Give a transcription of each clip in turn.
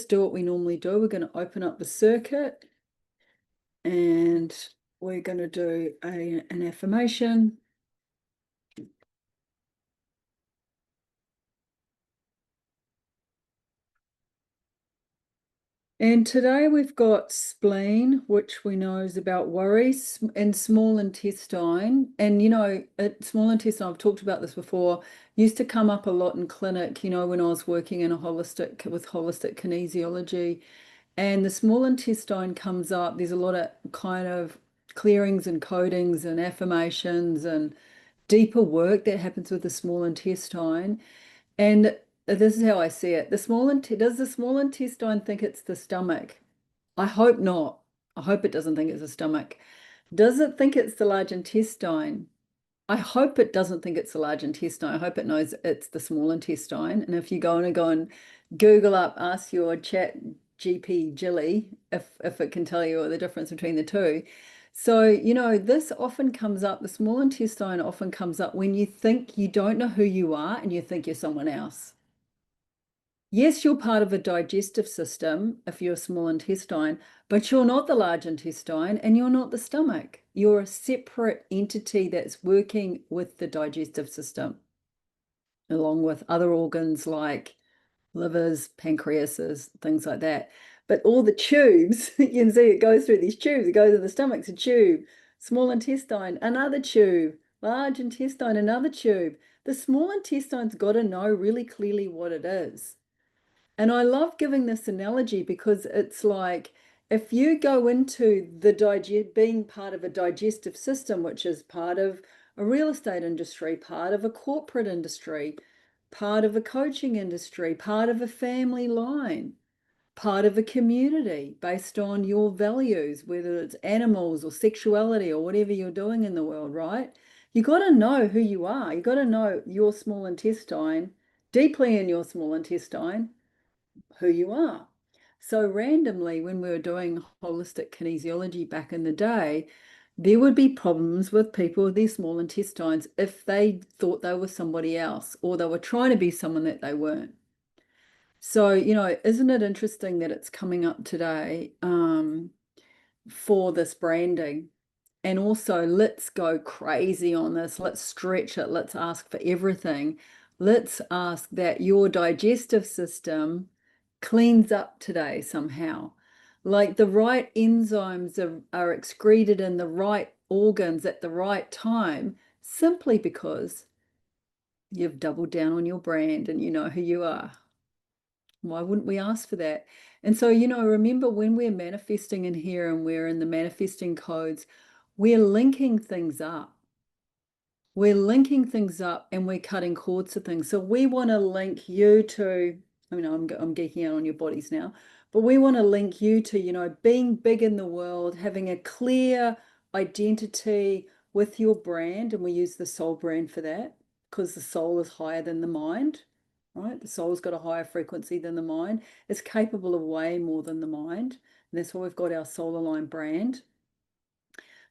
do what we normally do. We're going to open up the circuit and we're going to do an affirmation. And today we've got spleen, which we know is about worry, and small intestine. And, small intestine, I've talked about this before, used to come up a lot in clinic, when I was working in with holistic kinesiology. And the small intestine comes up. There's a lot of kind of clearings and codings and affirmations and deeper work that happens with the small intestine. And this is how I see it. Does the small intestine think it's the stomach? I hope not. I hope it doesn't think it's the stomach. Does it think it's the large intestine? I hope it doesn't think it's the large intestine. I hope it knows it's the small intestine. And if you go and Google up, ask your chat GP Jilly if it can tell you the difference between the two. So, this often comes up, the small intestine often comes up when you think you don't know who you are and you think you're someone else. Yes, you're part of a digestive system if you're a small intestine, but you're not the large intestine and you're not the stomach. You're a separate entity that's working with the digestive system, along with other organs like livers, pancreases, things like that. But all the tubes, you can see it goes through these tubes. It goes to the stomach's a tube, small intestine, another tube, large intestine, another tube. The small intestine's got to know really clearly what it is. And I love giving this analogy because it's like if you go into being part of a digestive system, which is part of a real estate industry, part of a corporate industry, part of a coaching industry, part of a family line, part of a community based on your values, whether it's animals or sexuality or whatever you're doing in the world, right? You got to know who you are. You got to know your small intestine, deeply in your small intestine, who you are. So randomly, when we were doing holistic kinesiology back in the day, there would be problems with people with their small intestines if they thought they were somebody else or they were trying to be someone that they weren't. So, isn't it interesting that it's coming up today for this branding? And also, let's go crazy on this. Let's stretch it. Let's ask for everything. Let's ask that your digestive system cleans up today somehow. Like the right enzymes are excreted in the right organs at the right time, simply because you've doubled down on your brand and you know who you are. Why wouldn't we ask for that? And so, remember when we're manifesting in here and we're in the manifesting codes, we're linking things up. We're linking things up and we're cutting cords to things. So we want to link you to, I'm geeking out on your bodies now, but we want to link you to, being big in the world, having a clear identity with your brand. And we use the soul brand for that because the soul is higher than the mind, right? The soul's got a higher frequency than the mind. It's capable of way more than the mind. And that's why we've got our soul aligned brand.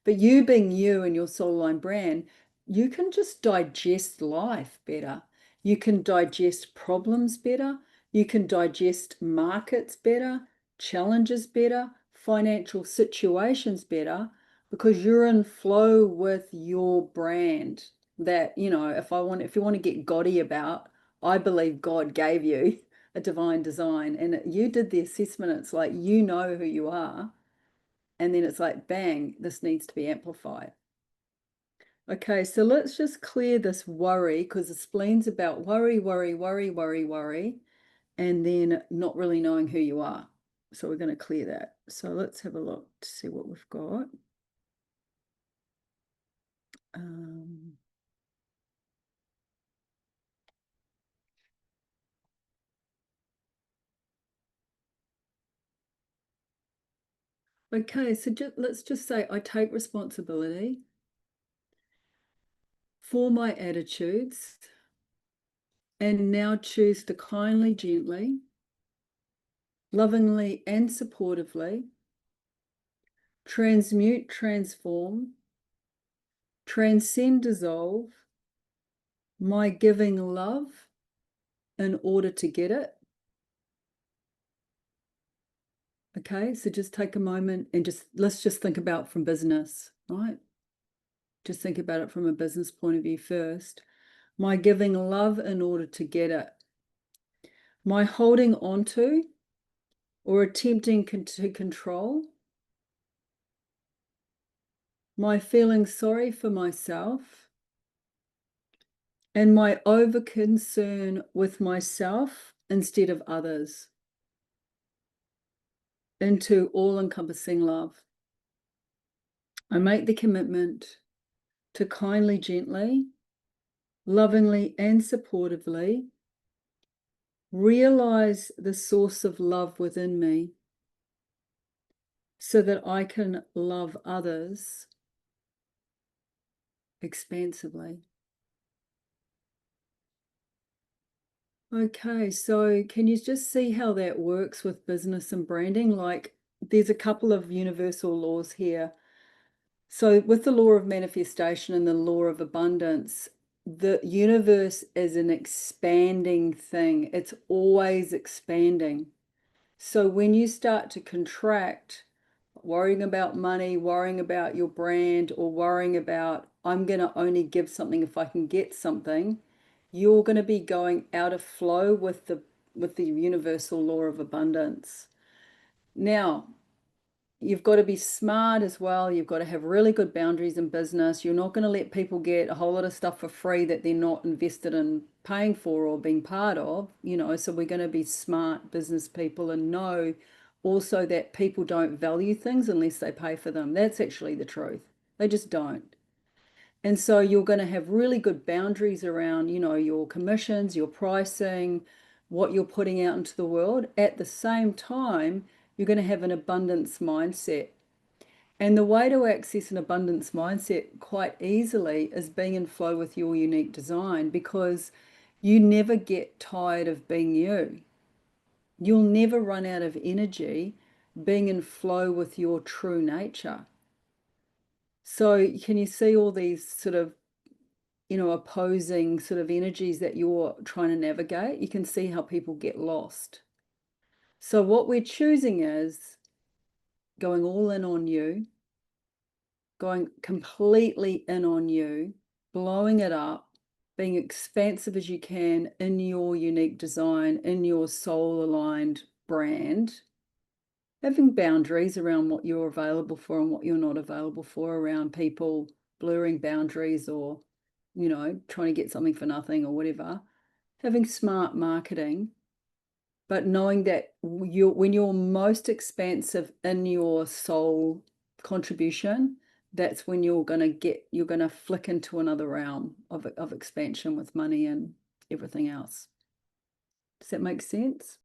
But you being you and your soul line brand, you can just digest life better. You can digest problems better. You can digest markets better, challenges better, financial situations better, because you're in flow with your brand. That, if you want to get gaudy about, I believe God gave you a divine design and you did the assessment. It's like, you know who you are. And then it's like, bang, this needs to be amplified. Okay, so let's just clear this worry because the spleen's about worry, worry, worry, worry, worry, and then not really knowing who you are. So we're going to clear that. So let's have a look to see what we've got. Okay, so let's just say I take responsibility for my attitudes and now choose to kindly, gently, lovingly, and supportively transmute, transform, transcend, dissolve my giving love in order to get it. Okay, so just take a moment and let's just think about from business, right? Just think about it from a business point of view first. My giving love in order to get it. My holding on to or attempting to control. My feeling sorry for myself. And my over concern with myself instead of others into all-encompassing love. I make the commitment to kindly, gently, lovingly, and supportively realize the source of love within me so that I can love others expansively. Okay, so can you just see how that works with business and branding? Like, there's a couple of universal laws here. So with the law of manifestation and the law of abundance, the universe is an expanding thing. It's always expanding. So when you start to contract, worrying about money, worrying about your brand, or worrying about, I'm going to only give something if I can get something, you're going to be going out of flow with the universal law of abundance. Now, you've got to be smart as well. You've got to have really good boundaries in business. You're not going to let people get a whole lot of stuff for free that they're not invested in paying for or being part of, so we're going to be smart business people and know also that people don't value things unless they pay for them. That's actually the truth. They just don't. And so you're going to have really good boundaries around, your commissions, your pricing, what you're putting out into the world. At the same time, you're going to have an abundance mindset. And the way to access an abundance mindset quite easily is being in flow with your unique design, because you never get tired of being you. You'll never run out of energy being in flow with your true nature. So can you see all these sort of opposing sort of energies that you're trying to navigate? You can see how people get lost. So what we're choosing is going all in on you, going completely in on you, blowing it up, being expansive as you can in your unique design, in your soul aligned brand, having boundaries around what you're available for and what you're not available for, around people blurring boundaries or, trying to get something for nothing or whatever, having smart marketing, but knowing that when you're most expansive in your soul contribution, that's when you're going to flick into another realm of expansion with money and everything else. Does that make sense?